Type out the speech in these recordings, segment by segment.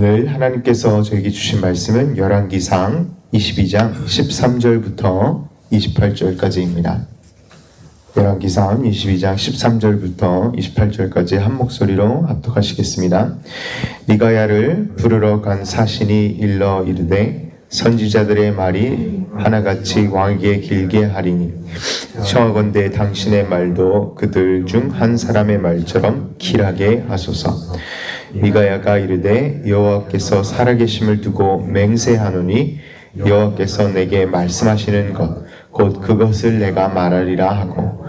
오늘 하나님께서 저에게 주신 말씀은 열왕기상 22장 13절부터 28절까지입니다. 열왕기상 22장 13절부터 28절까지 한 목소리로 합독하시겠습니다. 미가야를 부르러 간 사신이 일러 이르되 선지자들의 말이 하나같이 왕에게 길게 하리니 청하건대 당신의 말도 그들 중 한 사람의 말처럼 길하게 하소서. 미가야가 이르되 여호와께서 살아계심을 두고 맹세하노니 여호와께서 내게 말씀하시는 것 곧 그것을 내가 말하리라 하고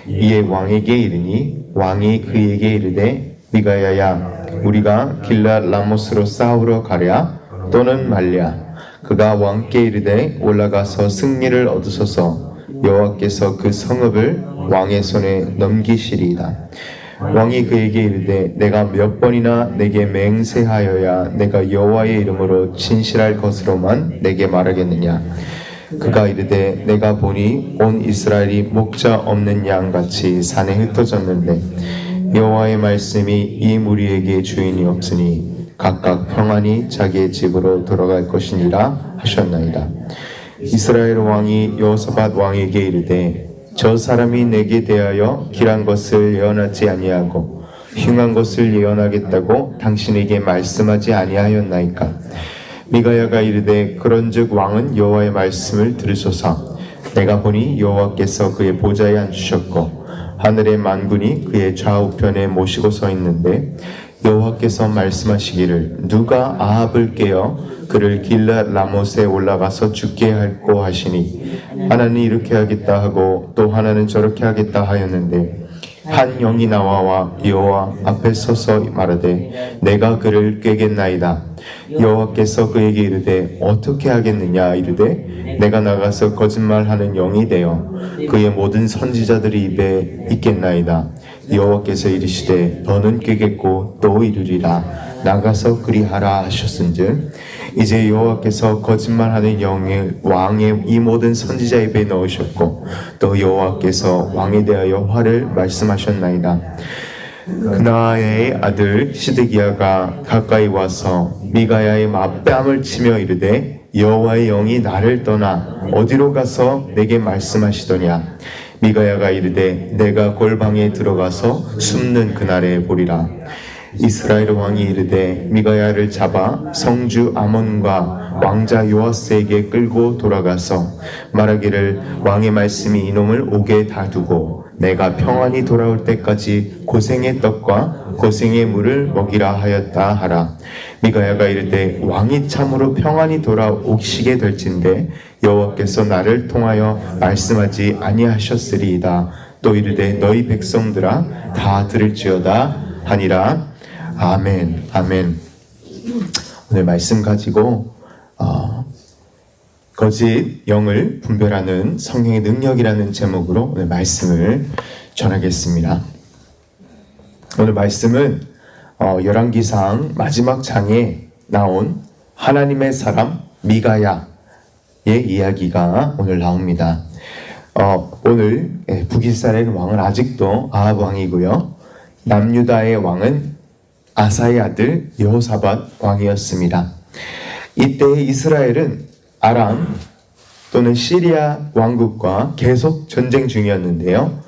이에 왕에게 이르니 왕이 그에게 이르되 미가야야 우리가 길랏 라모스로 싸우러 가랴 또는 말랴. 그가 왕께 이르되 올라가서 승리를 얻으소서. 여호와께서 그 성읍을 왕의 손에 넘기시리이다. 왕이 그에게 이르되 내가 몇 번이나 내게 맹세하여야 내가 여호와의 이름으로 진실할 것으로만 내게 말하겠느냐. 그가 이르되 내가 보니 온 이스라엘이 목자 없는 양같이 산에 흩어졌는데 여호와의 말씀이 이 무리에게 주인이 없으니 각각 평안히 자기의 집으로 돌아갈 것이니라 하셨나이다. 이스라엘 왕이 여호사밧 왕에게 이르되 저 사람이 내게 대하여 길한 것을 예언하지 아니하고 흉한 것을 예언하겠다고 당신에게 말씀하지 아니하였나이까. 미가야가 이르되 그런즉 왕은 여호와의 말씀을 들으소서. 내가 보니 여호와께서 그의 보좌에 앉으셨고 하늘의 만군이 그의 좌우편에 모시고 서 있는데 여호와께서 말씀하시기를 누가 아합을 깨어 그를 길랏 라못에 올라가서 죽게 할꼬 하시니 하나는 이렇게 하겠다 하고 또 하나는 저렇게 하겠다 하였는데 한 영이 나와 여호와 앞에 서서 말하되 내가 그를 꾀겠나이다. 여호와께서 그에게 이르되 어떻게 하겠느냐. 이르되 내가 나가서 거짓말하는 영이 되어 그의 모든 선지자들의 입에 있겠나이다. 여호와께서 이르시되 너는 꾀겠고 또 이르리라. 나가서 그리하라 하셨은즉 이제 여호와께서 거짓말하는 영을 왕의 이 모든 선지자 입에 넣으셨고 또 여호와께서 왕에 대하여 화를 말씀하셨나이다. 그나아의 아들 시드기야가 가까이 와서 미가야의 맞뺨을 치며 이르되 여호와의 영이 나를 떠나 어디로 가서 내게 말씀하시더냐. 미가야가 이르되 내가 골방에 들어가서 숨는 그날에 보리라. 이스라엘 왕이 이르되 미가야를 잡아 성주 아몬과 왕자 요아스에게 끌고 돌아가서 말하기를 왕의 말씀이 이놈을 옥에 다두고 내가 평안히 돌아올 때까지 고생의 떡과 고생의 물을 먹이라 하였다 하라. 미가야가 이르되 왕이 참으로 평안히 돌아오시게 될진데 여호와께서 나를 통하여 말씀하지 아니하셨으리이다. 또 이르되 너희 백성들아 다 들을지어다 하니라. 아멘. 아멘. 오늘 말씀 가지고 거짓 영을 분별하는 성령의 능력이라는 제목으로 오늘 말씀을 전하겠습니다. 오늘 말씀은 열왕기상 마지막 장에 나온 하나님의 사람 미가야의 이야기가 오늘 나옵니다. 오늘 북이스라엘 왕은 아직도 아합 왕이고요. 남유다의 왕은 아사의 아들 여호사밧 왕이었습니다. 이때 이스라엘은 아람 또는 시리아 왕국과 계속 전쟁 중이었는데요.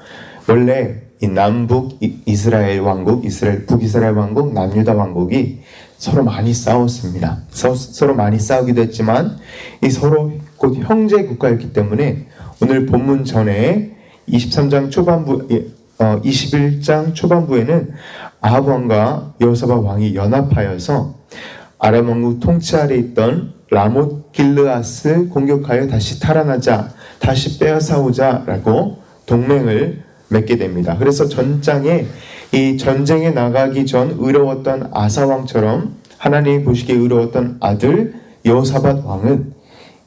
원래 이 남북 이스라엘 왕국, 북이스라엘 왕국, 남유다 왕국이 서로 많이 싸웠습니다. 서로 많이 싸우기도 했지만 이 서로 곧 형제 국가였기 때문에 오늘 본문 전에 23장 초반부 21장 초반부에는 아합 왕과 여호사밧 왕이 연합하여서 아람 왕국 통치 아래 있던 라못 길르앗을 공격하여 다시 탈환하자, 다시 빼앗아오자라고 동맹을 맺게 됩니다. 그래서 전장에 이 전쟁에 나가기 전 의로웠던 아사 왕처럼 하나님이 보시기에 의로웠던 아들 여호사밧 왕은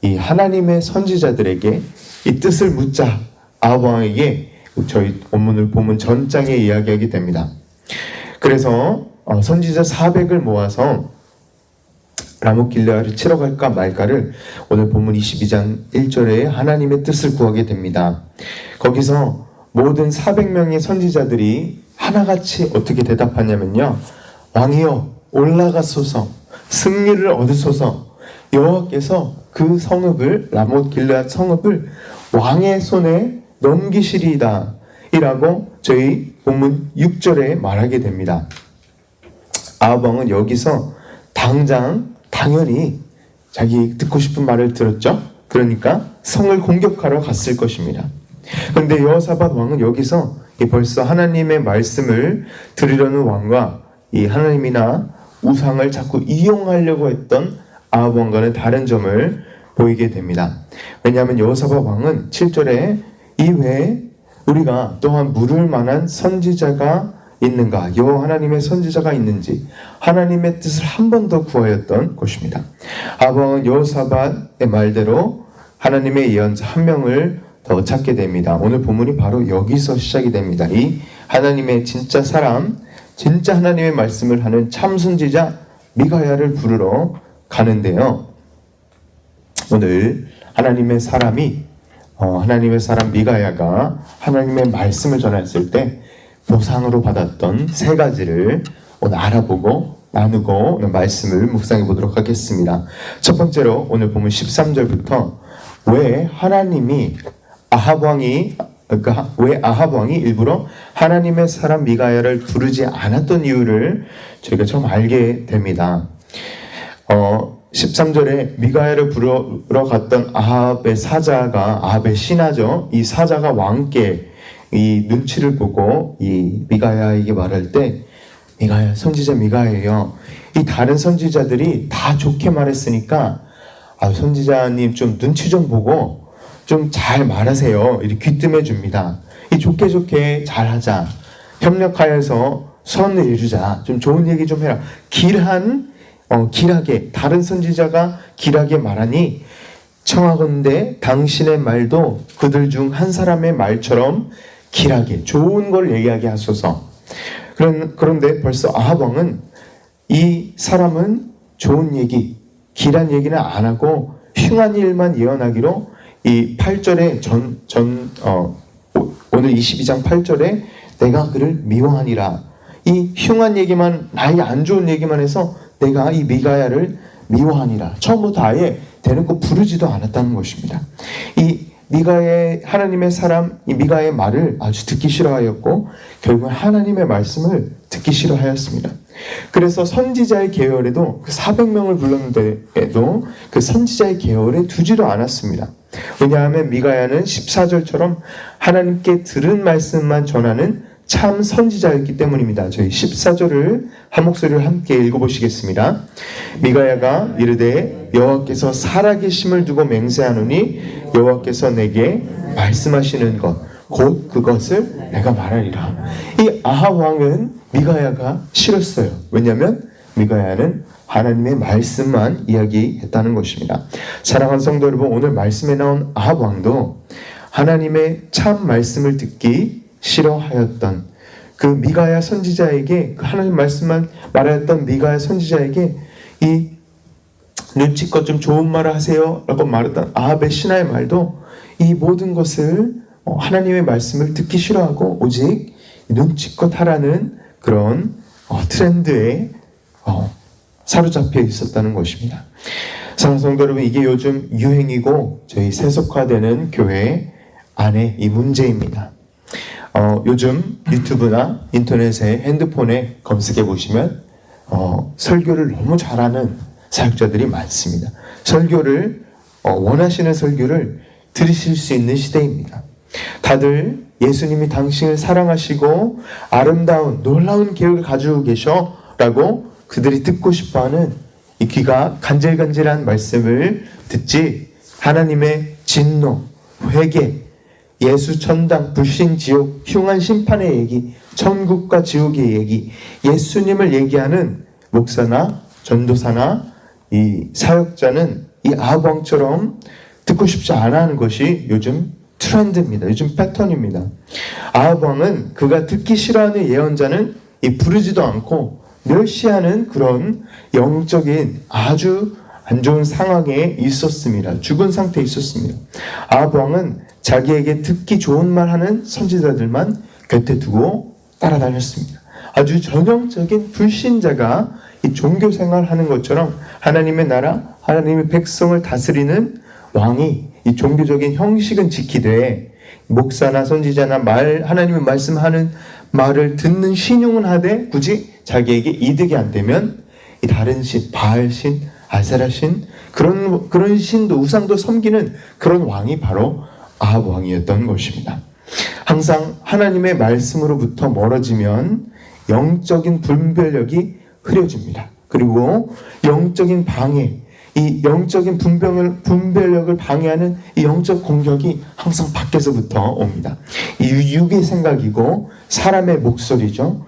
이 하나님의 선지자들에게 이 뜻을 묻자 아합 왕에게 저희 본문을 보면 전장에 이야기하게 됩니다. 그래서 선지자 400을 모아서 라못 길르앗을 치러 갈까 말까를 오늘 본문 22장 1절에 하나님의 뜻을 구하게 됩니다. 거기서 모든 400명의 선지자들이 하나같이 어떻게 대답하냐면요. 왕이여 올라가소서. 승리를 얻으소서. 여호와께서 그 성읍을, 라못 길르앗 성읍을 왕의 손에 넘기시리이다 이라고 저희 본문 6절에 말하게 됩니다. 아합 왕은 여기서 당연히 자기 듣고 싶은 말을 들었죠. 그러니까 성을 공격하러 갔을 것입니다. 그런데 여호사밧 왕은 여기서 벌써 하나님의 말씀을 들으려는 왕과 이 하나님이나 우상을 자꾸 이용하려고 했던 아합 왕과는 다른 점을 보이게 됩니다. 왜냐하면 여호사밧 왕은 7절에 이외에 우리가 또한 물을 만한 선지자가 있는가, 여호와 하나님의 선지자가 있는지 하나님의 뜻을 한 번 더 구하였던 것입니다. 아합 왕은 여호사밧의 말대로 하나님의 예언자 한 명을 더 찾게 됩니다. 오늘 본문이 바로 여기서 시작이 됩니다. 이 하나님의 진짜 사람, 진짜 하나님의 말씀을 하는 참 선지자 미가야를 부르러 가는데요. 오늘 하나님의 사람 미가야가 하나님의 말씀을 전했을 때 보상으로 받았던 세 가지를 오늘 알아보고 나누고 오늘 말씀을 묵상해 보도록 하겠습니다. 첫 번째로 오늘 보면 13절부터 왜 아합 왕이 일부러 하나님의 사람 미가야를 부르지 않았던 이유를 저희가 처음 알게 됩니다. 13절에 미가야를 부르러 갔던 아합의 신하죠. 이 사자가 왕께 이 눈치를 보고 이 미가야에게 말할 때, 미가야, 선지자 미가야요, 이 다른 선지자들이 다 좋게 말했으니까 선지자님 좀 눈치 좀 보고 좀 잘 말하세요. 이렇게 귀뜸해 줍니다. 이 좋게 잘하자, 협력하여서 선을 이루자, 좀 좋은 얘기 좀 해라. 길하게 다른 선지자가 길하게 말하니 청하건대 당신의 말도 그들 중 한 사람의 말처럼 길하게 좋은 걸 얘기하게 하소서. 그런데 벌써 아합 왕은 이 사람은 좋은 얘기, 길한 얘기는 안 하고 흉한 일만 예언하기로 이 8절에 오늘 22장 8절에 내가 그를 미워하니라. 이 흉한 얘기만, 나의 안 좋은 얘기만 해서 내가 이 미가야를 미워하니라. 처음부터 아예 대놓고 부르지도 않았다는 것입니다. 이 미가의 하나님의 사람 이 미가의 말을 아주 듣기 싫어하였고 결국 하나님의 말씀을 듣기 싫어하였습니다. 그래서 선지자의 계열에도 400명을 불렀는데도 그 선지자의 계열에 두지도 않았습니다. 왜냐하면 미가야는 14절처럼 하나님께 들은 말씀만 전하는 참 선지자였기 때문입니다. 저희 14절을 한 목소리로 함께 읽어보시겠습니다. 미가야가 이르되 여호와께서 살아계심을 두고 맹세하노니 여호와께서 내게 말씀하시는 것 곧 그것을 내가 말하리라. 이 아합 왕은 미가야가 싫었어요. 왜냐하면 미가야는 하나님의 말씀만 이야기했다는 것입니다. 사랑하는 성도 여러분, 오늘 말씀에 나온 아합 왕도 하나님의 참 말씀을 듣기 싫어하였던 그 미가야 선지자에게, 그 하나님 말씀만 말하였던 미가야 선지자에게 이 눈치껏 좀 좋은 말을 하세요 라고 말했던 아합의 신하의 말도 이 모든 것을 하나님의 말씀을 듣기 싫어하고 오직 눈치껏 하라는 그런 트렌드에 사로잡혀 있었다는 것입니다. 사랑하는 성도 여러분, 이게 요즘 유행이고 저희 세속화되는 교회 안에 이 문제입니다. 요즘 유튜브나 인터넷에 핸드폰에 검색해 보시면 설교를 너무 잘하는 사역자들이 많습니다. 원하시는 설교를 들으실 수 있는 시대입니다. 다들 예수님이 당신을 사랑하시고 아름다운 놀라운 계획을 가지고 계셔 라고 그들이 듣고 싶어하는 이 귀가 간질간질한 말씀을 듣지 하나님의 진노, 회개, 예수 천당, 불신 지옥, 흉한 심판의 얘기, 천국과 지옥의 얘기, 예수님을 얘기하는 목사나 전도사나 이 사역자는 이 아합 왕처럼 듣고 싶지 않아 하는 것이 요즘 트렌드입니다. 요즘 패턴입니다. 아합 왕은 그가 듣기 싫어하는 예언자는 이 부르지도 않고 멸시하는 그런 영적인 아주 안 좋은 상황에 있었습니다. 죽은 상태에 있었습니다. 아합 왕은 자기에게 듣기 좋은 말 하는 선지자들만 곁에 두고 따라다녔습니다. 아주 전형적인 불신자가 이 종교 생활하는 것처럼 하나님의 나라, 하나님의 백성을 다스리는 왕이 이 종교적인 형식은 지키되 목사나 선지자나 하나님의 말씀하는 말을 듣는 신용은 하되 굳이 자기에게 이득이 안 되면 이 다른 신, 바알신, 아세라신 그런 신도 우상도 섬기는 그런 왕이 바로 아합 왕이었던 것입니다. 항상 하나님의 말씀으로부터 멀어지면 영적인 분별력이 흐려집니다. 그리고 영적인 방해, 이 영적인 분별력을 방해하는 이 영적 공격이 항상 밖에서부터 옵니다. 이 육의 생각이고 사람의 목소리죠.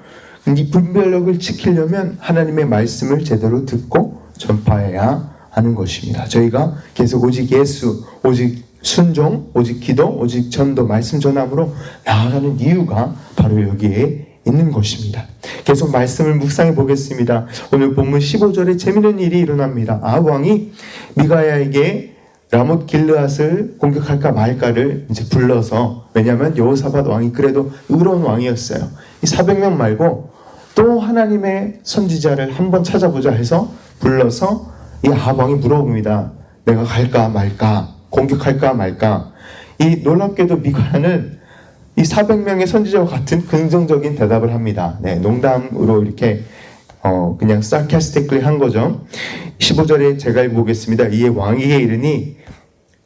이 분별력을 지키려면 하나님의 말씀을 제대로 듣고 전파해야 하는 것입니다. 저희가 계속 오직 예수, 오직 순종, 오직 기도, 오직 전도, 말씀 전함으로 나아가는 이유가 바로 여기에 있는 것입니다. 계속 말씀을 묵상해 보겠습니다. 오늘 본문 15절에 재미있는 일이 일어납니다. 아합 왕이 미가야에게 라못 길르앗을 공격할까 말까를 이제 불러서, 왜냐하면 여호사밧 왕이 그래도 의로운 왕이었어요. 이 400명 말고 또 하나님의 선지자를 한번 찾아보자 해서 불러서 이 아합 왕이 물어봅니다. 내가 갈까 말까, 공격할까 말까. 이 놀랍게도 미가야는 이 400명의 선지자와 같은 긍정적인 대답을 합니다. 네, 농담으로 이렇게 그냥 sarcastically 한 거죠. 15절에 제가 읽어보겠습니다. 이에 왕에게 이르니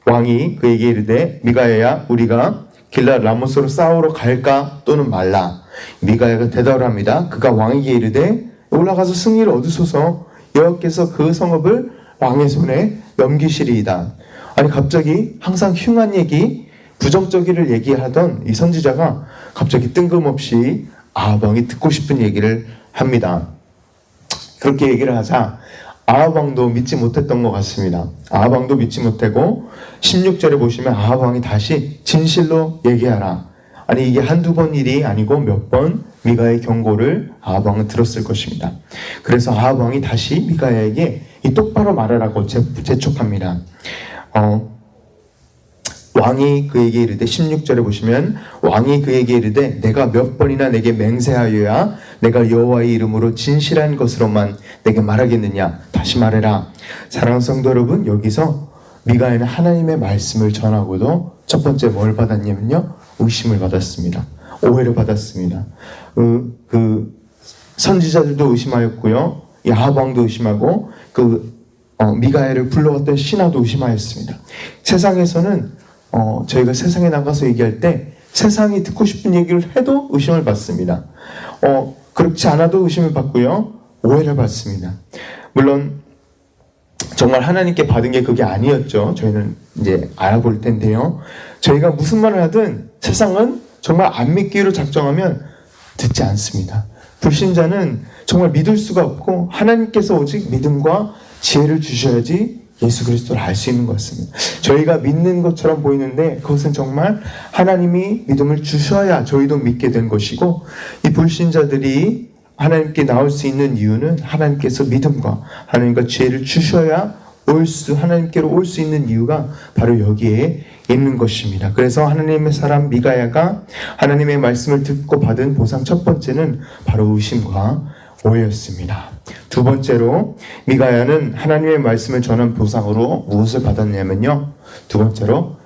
왕이 그에게 이르되 미가야야 우리가 길랏 라못으로 싸우러 갈까 또는 말라. 미가야가 대답을 합니다. 그가 왕에게 이르되 올라가서 승리를 얻으소서 여호와께서 그 성읍을 왕의 손에 넘기시리이다. 아니 갑자기 항상 흉한 얘기, 부정적이를 얘기하던 이 선지자가 갑자기 뜬금없이 아합 왕이 듣고 싶은 얘기를 합니다. 그렇게 얘기를 하자 아합 왕도 믿지 못했던 것 같습니다. 아합 왕도 믿지 못하고 16절에 보시면 아합 왕이 다시 진실로 얘기하라. 아니 이게 한두 번 일이 아니고 몇 번 미가의 경고를 아합 왕은 들었을 것입니다. 그래서 아합 왕이 다시 미가에게 이 똑바로 말하라고 재촉합니다. 왕이 그에게 이르되 16절에 보시면 왕이 그에게 이르되 내가 몇 번이나 내게 맹세하여야 내가 여호와의 이름으로 진실한 것으로만 내게 말하겠느냐. 다시 말해라. 사랑하는 성도 여러분, 여기서 미가야는 하나님의 말씀을 전하고도 첫 번째 뭘 받았냐면요, 의심을 받았습니다. 오해를 받았습니다. 그 선지자들도 의심하였고요, 이 아합 왕도 의심하고 미가야를 불러왔던 신하도 의심하였습니다. 세상에서는 저희가 세상에 나가서 얘기할 때 세상이 듣고 싶은 얘기를 해도 의심을 받습니다. 그렇지 않아도 의심을 받고요, 오해를 받습니다. 물론 정말 하나님께 받은 게 그게 아니었죠. 저희는 이제 알아볼 텐데요. 저희가 무슨 말을 하든 세상은 정말 안 믿기로 작정하면 듣지 않습니다. 불신자는 정말 믿을 수가 없고 하나님께서 오직 믿음과 지혜를 주셔야지 예수 그리스도를 알 수 있는 것 같습니다. 저희가 믿는 것처럼 보이는데 그것은 정말 하나님이 믿음을 주셔야 저희도 믿게 된 것이고, 이 불신자들이 하나님께 나올 수 있는 이유는 하나님께서 믿음과 하나님과 지혜를 주셔야 하나님께로 올 수 있는 이유가 바로 여기에 있는 것입니다. 그래서 하나님의 사람 미가야가 하나님의 말씀을 듣고 받은 보상 첫 번째는 바로 의심과 오해였습니다. 두 번째로 미가야는 하나님의 말씀을 전한 보상으로 무엇을 받았냐면요, 두 번째로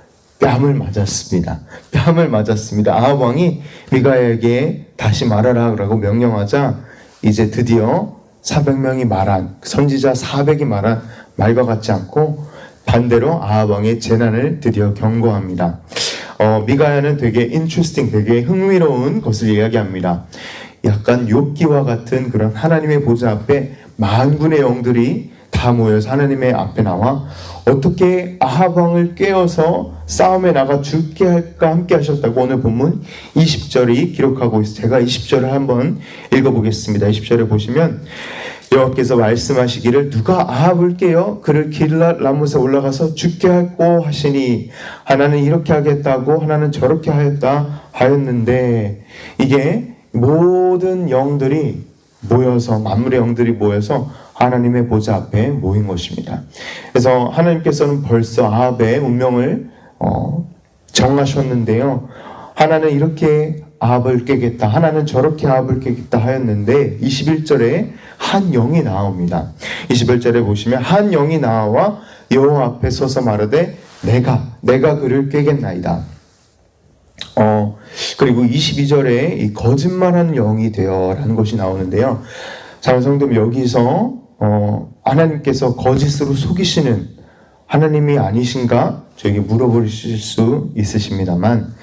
뺨을 맞았습니다. 뺨을 맞았습니다. 아합 왕이 미가야에게 다시 말하라 라고 명령하자 이제 드디어 400명이 말한, 선지자 400이 말한 말과 같지 않고 반대로 아합 왕의 재난을 드디어 경고합니다. 미가야는 되게 interesting, 되게 흥미로운 것을 이야기합니다. 약간 욥기와 같은 그런 하나님의 보좌 앞에 만군의 영들이 다 모여서 하나님의 앞에 나와 어떻게 아합 왕을 꿰어서 싸움에 나가 죽게 할까 함께 하셨다고 오늘 본문 20절이 기록하고 있어요. 제가 20절을 한번 읽어보겠습니다. 20절에 보시면 여호와께서 말씀하시기를 누가 아합을 깨어 그를 길랏 라못에 올라가서 죽게 할고 하시니 하나는 이렇게 하겠다고 하나는 저렇게 하였다 하였는데, 이게 모든 영들이 모여서, 만물의 영들이 모여서 하나님의 보좌 앞에 모인 것입니다. 그래서 하나님께서는 벌써 아합의 운명을 정하셨는데요, 하나는 이렇게 아합을 깨겠다, 하나는 저렇게 아합을 깨겠다 하였는데 21절에 한 영이 나옵니다. 21절에 보시면 한 영이 나와 여호와 앞에 서서 말하되 내가 그를 깨겠나이다. 그리고 22절에 이 거짓말하는 영이 되어라는 것이 나오는데요. 사랑하는 성도, 여기서 하나님께서 거짓으로 속이시는 하나님이 아니신가 저에게 물어보실 수 있으십니다만,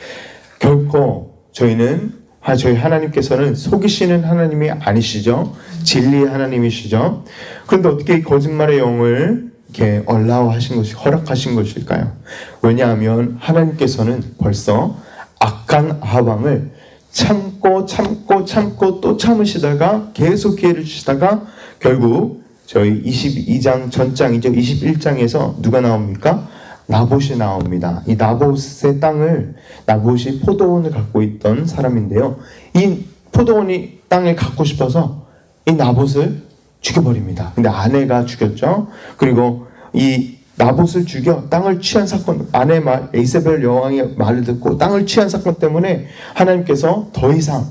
결코 저희 하나님께서는 속이시는 하나님이 아니시죠. 진리의 하나님이시죠. 그런데 어떻게 이 거짓말의 영을 이렇게 허락하신 것일까요? 왜냐하면 하나님께서는 벌써 악한 아합 왕을 참고 또 참으시다가 계속 기회를 주시다가 결국 저희 22장 전장이죠. 21장에서 누가 나옵니까? 나봇이 나옵니다. 이 나봇의 땅을, 나봇이 포도원을 갖고 있던 사람인데요. 이 포도원이 땅을 갖고 싶어서 이 나봇을 죽여버립니다. 근데 아내가 죽였죠. 그리고 이 나봇을 죽여 땅을 취한 사건, 아내 이세벨 여왕의 말을 듣고 땅을 취한 사건 때문에 하나님께서 더 이상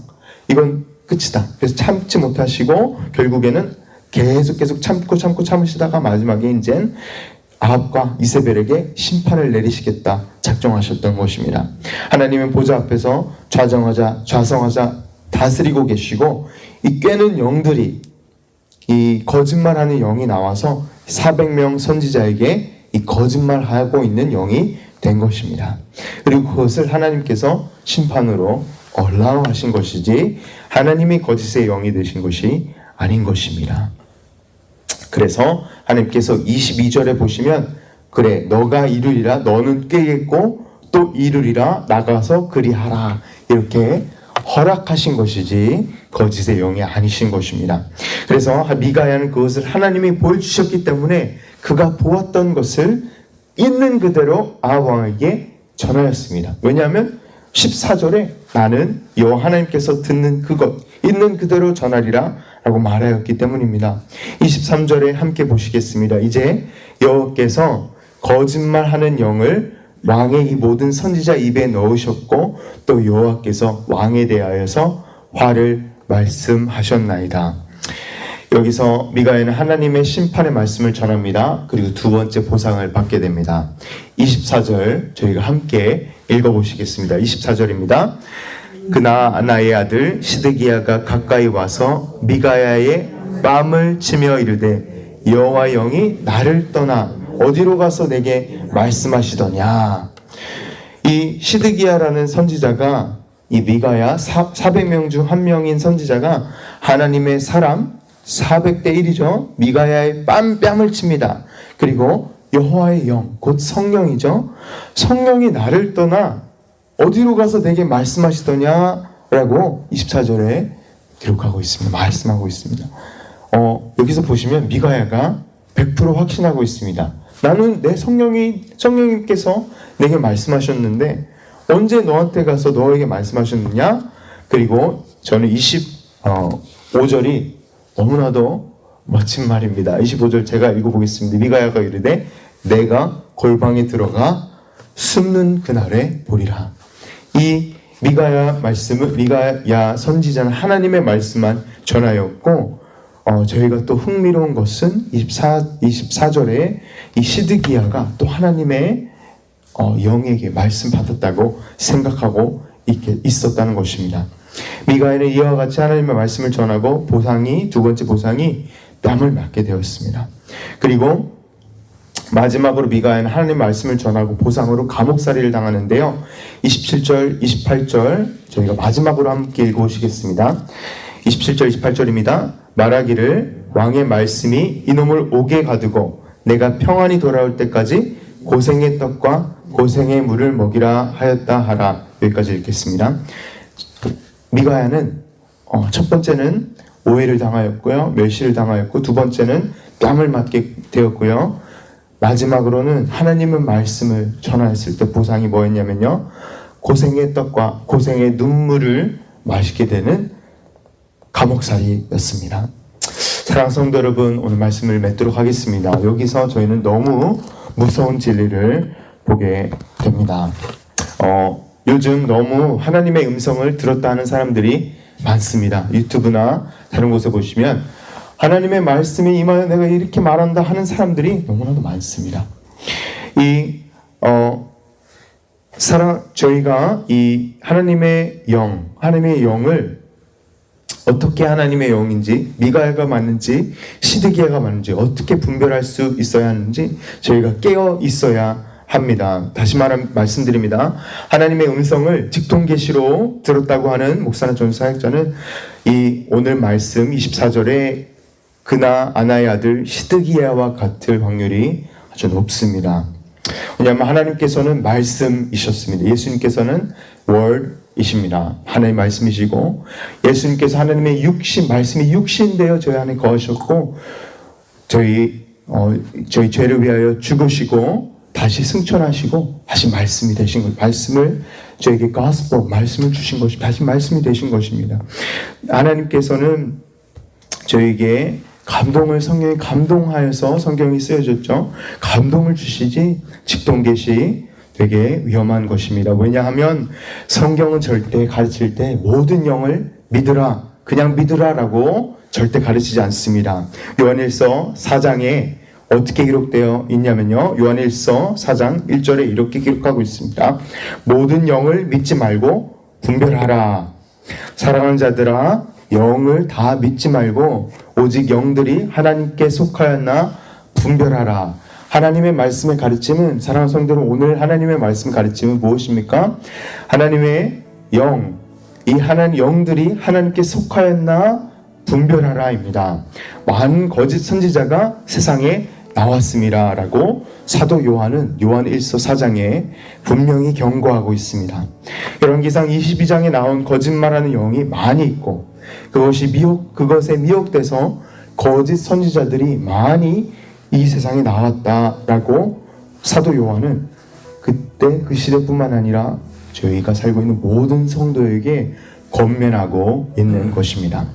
이건 끝이다. 그래서 참지 못하시고 결국에는 계속 참으시다가 마지막에 이젠 아합과 이세벨에게 심판을 내리시겠다 작정하셨던 것입니다. 하나님은 보좌 앞에서 좌성하자 다스리고 계시고, 이 꾀는 영들이, 이 거짓말하는 영이 나와서 400명 선지자에게 이 거짓말하고 있는 영이 된 것입니다. 그리고 그것을 하나님께서 심판으로 얼라우하신 것이지 하나님이 거짓의 영이 되신 것이 아닌 것입니다. 그래서 하나님께서 22절에 보시면 그래 너가 이루리라, 너는 깨겠고 또 이루리라, 나가서 그리하라, 이렇게 허락하신 것이지 거짓의 영이 아니신 것입니다. 그래서 미가야는 그것을 하나님이 보여주셨기 때문에 그가 보았던 것을 있는 그대로 아합 왕에게 전하였습니다. 왜냐하면 14절에 나는 여호와 하나님께서 듣는 그것 있는 그대로 전하리라 라고 말하였기 때문입니다. 23절에 함께 보시겠습니다. 이제 여호와께서 거짓말하는 영을 왕의 이 모든 선지자 입에 넣으셨고 또 여호와께서 왕에 대하여서 화를 말씀하셨나이다. 여기서 미가야는 하나님의 심판의 말씀을 전합니다. 그리고 두 번째 보상을 받게 됩니다. 24절 저희가 함께 읽어보시겠습니다. 24절입니다. 그나 나의 아들 시드기야가 가까이 와서 미가야의 뺨을 치며 이르되 여호와 영이 나를 떠나 어디로 가서 내게 말씀하시더냐. 이 시드기야라는 선지자가, 이 미가야 400명 중 한 명인 선지자가 하나님의 사람 400대 1이죠. 미가야의 뺨을 칩니다. 그리고 여호와의 영, 곧 성령이죠. 성령이 나를 떠나 어디로 가서 내게 말씀하시더냐라고 24절에 기록하고 있습니다. 말씀하고 있습니다. 여기서 보시면 미가야가 100% 확신하고 있습니다. 나는 내 성령님께서 내게 말씀하셨는데 언제 너한테 가서 너에게 말씀하셨느냐? 그리고 저는 25절이 너무나도 멋진 말입니다. 25절 제가 읽어보겠습니다. 미가야가 이르되 내가 골방에 들어가 숨는 그날에 보리라. 이 미가야 말씀은, 미가야 선지자는 하나님의 말씀만 전하였고, 저희가 또 흥미로운 것은 24절에 이 시드기야가 또 하나님의 영에게 말씀 받았다고 생각하고 있었다는 것입니다. 미가야는 이와 같이 하나님의 말씀을 전하고 두 번째 보상이 뺨을 맞게 되었습니다. 그리고 마지막으로 미가야는 하나님의 말씀을 전하고 보상으로 감옥살이를 당하는데요. 27절, 28절 저희가 마지막으로 함께 읽어보시겠습니다. 27절, 28절입니다. 말하기를 왕의 말씀이 이놈을 옥에 가두고 내가 평안히 돌아올 때까지 고생의 떡과 고생의 물을 먹이라 하였다 하라. 여기까지 읽겠습니다. 미가야는 첫 번째는 오해를 당하였고요, 멸시를 당하였고, 두 번째는 뺨을 맞게 되었고요, 마지막으로는 하나님의 말씀을 전하였을 때 보상이 뭐였냐면요, 고생의 떡과 고생의 눈물을 마시게 되는 감옥살이였습니다. 사랑하는 성도 여러분, 오늘 말씀을 맺도록 하겠습니다. 여기서 저희는 너무 무서운 진리를 보게 됩니다. 요즘 너무 하나님의 음성을 들었다 하는 사람들이 많습니다. 유튜브나 다른 곳에 보시면 하나님의 말씀이 임하여 내가 이렇게 말한다 하는 사람들이 너무나도 많습니다. 저희가 이 하나님의 영을 어떻게 하나님의 영인지, 미가야가 맞는지, 시드기야가 맞는지 어떻게 분별할 수 있어야 하는지 저희가 깨어 있어야 합니다. 다시 말씀드립니다. 하나님의 음성을 직통계시로 들었다고 하는 목사나 전사역자는 이 오늘 말씀 24절에 그나 아나의 아들 시드기야와 같을 확률이 아주 높습니다. 왜냐하면 하나님께서는 말씀이셨습니다. 예수님께서는 월이십니다. 하나님의 말씀이시고, 예수님께서 하나님의 말씀이 육신 되어 저희 안에 거하셨고, 저희 죄를 위하여 죽으시고 다시 승천하시고 다시 말씀이 되신 것, 말씀을 저에게 말씀을 주신 것이 다시 말씀이 되신 것입니다. 하나님께서는 저에게 성경에 감동하여서 성경이 쓰여졌죠. 감동을 주시지 직통계시 되게 위험한 것입니다. 왜냐하면 성경은 절대 가르칠 때 모든 영을 믿으라, 그냥 믿으라라고 절대 가르치지 않습니다. 요한일서 4장에 어떻게 기록되어 있냐면요, 요한일서 4장 1절에 이렇게 기록하고 있습니다. 모든 영을 믿지 말고 분별하라. 사랑하는 자들아, 영을 다 믿지 말고 오직 영들이 하나님께 속하였나 분별하라. 하나님의 말씀의 가르침은, 사랑하는 성도들, 오늘 하나님의 말씀 가르침은 무엇입니까? 하나님의 이 영들이 하나님께 속하였나 분별하라입니다. 많은 거짓 선지자가 세상에 나왔습니다 라고 사도 요한은 요한일서 4장에 분명히 경고하고 있습니다. 열왕기상 22장에 나온 거짓말하는 영이 많이 있고, 그것에 미혹돼서 거짓 선지자들이 많이 이 세상에 나왔다라고 사도 요한은 그때 그 시대뿐만 아니라 저희가 살고 있는 모든 성도에게 권면하고 있는 것입니다.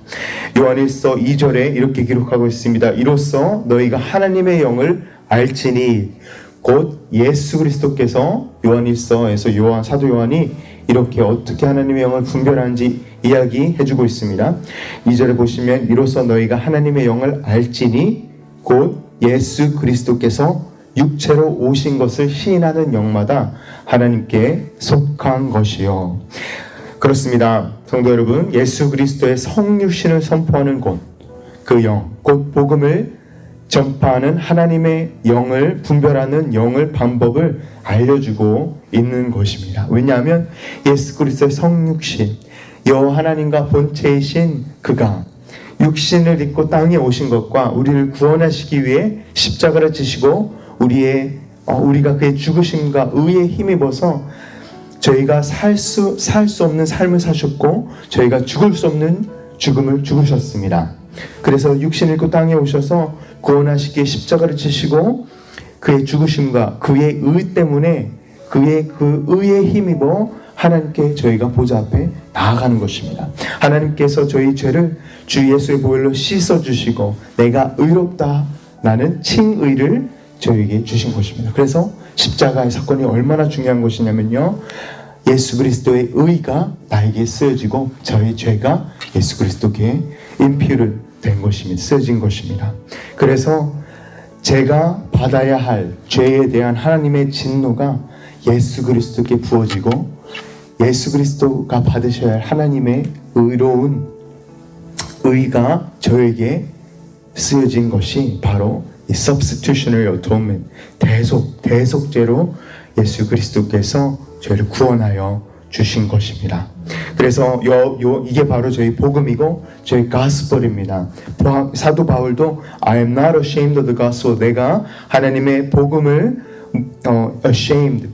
요한일서 2절에 이렇게 기록하고 있습니다. 이로써 너희가 하나님의 영을 알지니, 곧 예수 그리스도께서, 요한일서에서 사도 요한이 이렇게 어떻게 하나님의 영을 분별하는지 이야기해주고 있습니다. 2절에 보시면 이로써 너희가 하나님의 영을 알지니 곧 예수 그리스도께서 육체로 오신 것을 시인하는 영마다 하나님께 속한 것이요. 그렇습니다. 성도 여러분, 예수 그리스도의 성육신을 선포하는 그 영, 곧 복음을 전파하는 하나님의 영을 분별하는 방법을 알려주고 있는 것입니다. 왜냐하면 예수 그리스도의 성육신, 여호와 하나님과 본체이신 그가 육신을 입고 땅에 오신 것과 우리를 구원하시기 위해 십자가를 지시고 우리가 그의 죽으심과 의에 힘입어서 저희가 살 수 없는 삶을 사셨고 저희가 죽을 수 없는 죽음을 죽으셨습니다. 그래서 육신을 입고 땅에 오셔서 구원하시기에 십자가를 지시고 그의 죽으심과 그의 의 때문에 그의 그 의에 힘입어 하나님께 저희가 보좌 앞에 나아가는 것입니다. 하나님께서 저희 죄를 주 예수의 보혈로 씻어주시고 내가 의롭다 나는 칭의를 저에게 주신 것입니다. 그래서 십자가의 사건이 얼마나 중요한 것이냐면요, 예수 그리스도의 의가 나에게 쓰여지고 저의 죄가 예수 그리스도께 임퓨를 된 것입니다. 쓰여진 것입니다. 그래서 제가 받아야 할 죄에 대한 하나님의 진노가 예수 그리스도께 부어지고 예수 그리스도가 받으셔야 할 하나님의 의로운 의가 저에게 쓰여진 것이 바로 이 substitutionary atonement, 대속죄로 예수 그리스도께서 저희를 구원하여 주신 것입니다. 그래서 이게 바로 저희 복음이고 저희 가스펠입니다. 사도 바울도 I am not ashamed of the gospel, 내가 하나님의 복음을 ashamed,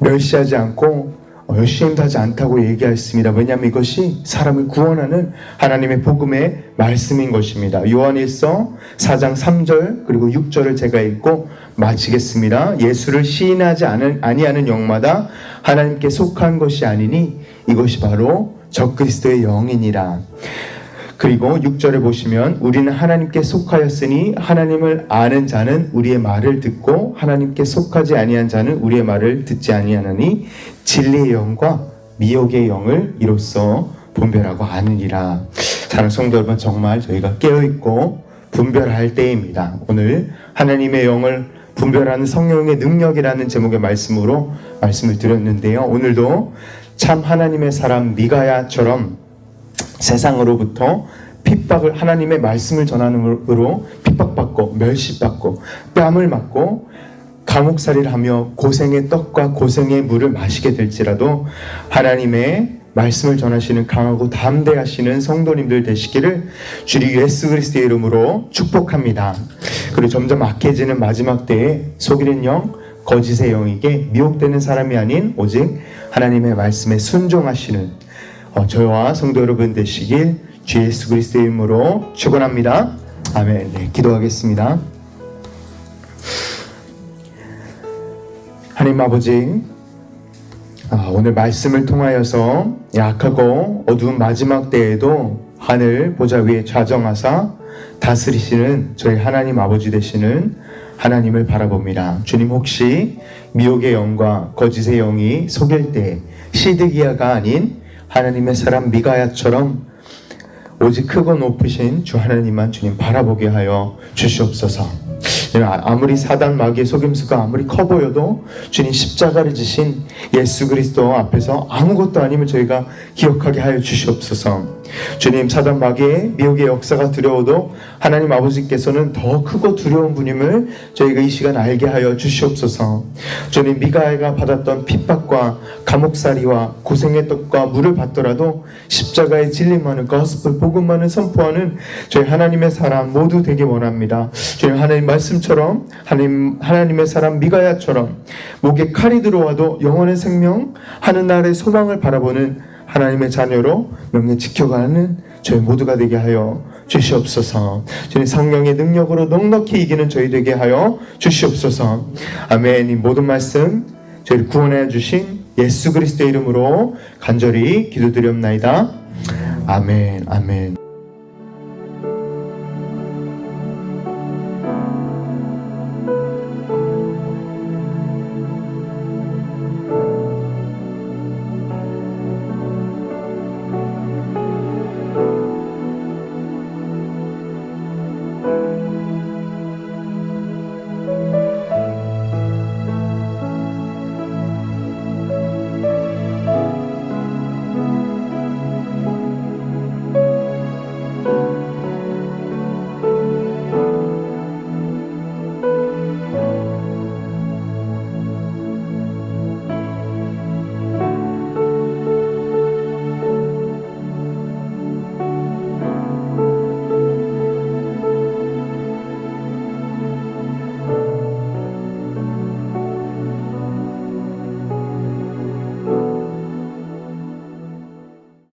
멸시하지 않고 열심하지 않다고 얘기했습니다. 왜냐하면 이것이 사람을 구원하는 하나님의 복음의 말씀인 것입니다. 요한일서 4장 3절 그리고 6절을 제가 읽고 마치겠습니다. 예수를 시인하지 아니하는 영마다 하나님께 속한 것이 아니니 이것이 바로 적그리스도의 영이니라. 그리고 6절에 보시면 우리는 하나님께 속하였으니 하나님을 아는 자는 우리의 말을 듣고 하나님께 속하지 아니한 자는 우리의 말을 듣지 아니하나니 진리의 영과 미혹의 영을 이로써 분별하고 아느니라. 사랑하는 성도 여러분, 정말 저희가 깨어있고 분별할 때입니다. 오늘 하나님의 영을 분별하는 성령의 능력이라는 제목의 말씀으로 말씀을 드렸는데요. 오늘도 참 하나님의 사람 미가야처럼 세상으로부터 핍박을, 하나님의 말씀을 전하는으로 핍박받고 멸시받고 뺨을 맞고 감옥살이를 하며 고생의 떡과 고생의 물을 마시게 될지라도 하나님의 말씀을 전하시는 강하고 담대하시는 성도님들 되시기를 주리 예수 그리스도의 이름으로 축복합니다. 그리고 점점 악해지는 마지막 때에 속이는 영, 거짓의 영에게 미혹되는 사람이 아닌 오직 하나님의 말씀에 순종하시는 저와 성도 여러분 되시길 주 예수 그리스도의 이름으로 축원합니다. 아멘. 네, 기도하겠습니다. 하나님 아버지, 오늘 말씀을 통하여서 약하고 어두운 마지막 때에도 하늘 보좌 위에 좌정하사 다스리시는 저희 하나님 아버지 되시는 하나님을 바라봅니다. 주님, 혹시 미혹의 영과 거짓의 영이 속일 때 시드기야가 아닌 하나님의 사람 미가야처럼 오직 크고 높으신 주 하나님만 주님 바라보게 하여 주시옵소서. 아무리 사단 마귀의 속임수가 아무리 커 보여도 주님 십자가를 지신 예수 그리스도 앞에서 아무것도 아님을 저희가 기억하게 하여 주시옵소서. 주님, 사단 마귀의 미혹의 역사가 두려워도 하나님 아버지께서는 더 크고 두려운 분임을 저희가 이 시간 알게 하여 주시옵소서. 주님, 미가야가 받았던 핍박과 감옥살이와 고생의 떡과 물을 받더라도 십자가의 진리만은 거스플 복음만을 선포하는 저희 하나님의 사람 모두 되기 원합니다. 주님, 하나님 말씀처럼 하나님의 사람 미가야처럼 목에 칼이 들어와도 영원의 생명 하는 날의 소망을 바라보는 하나님의 자녀로 명예 지켜가는 저희 모두가 되게 하여 주시옵소서. 주님, 성령의 능력으로 넉넉히 이기는 저희 되게 하여 주시옵소서. 아멘. 이 모든 말씀 저희를 구원하여 주신 예수 그리스도의 이름으로 간절히 기도드리옵나이다. 아멘. 아멘.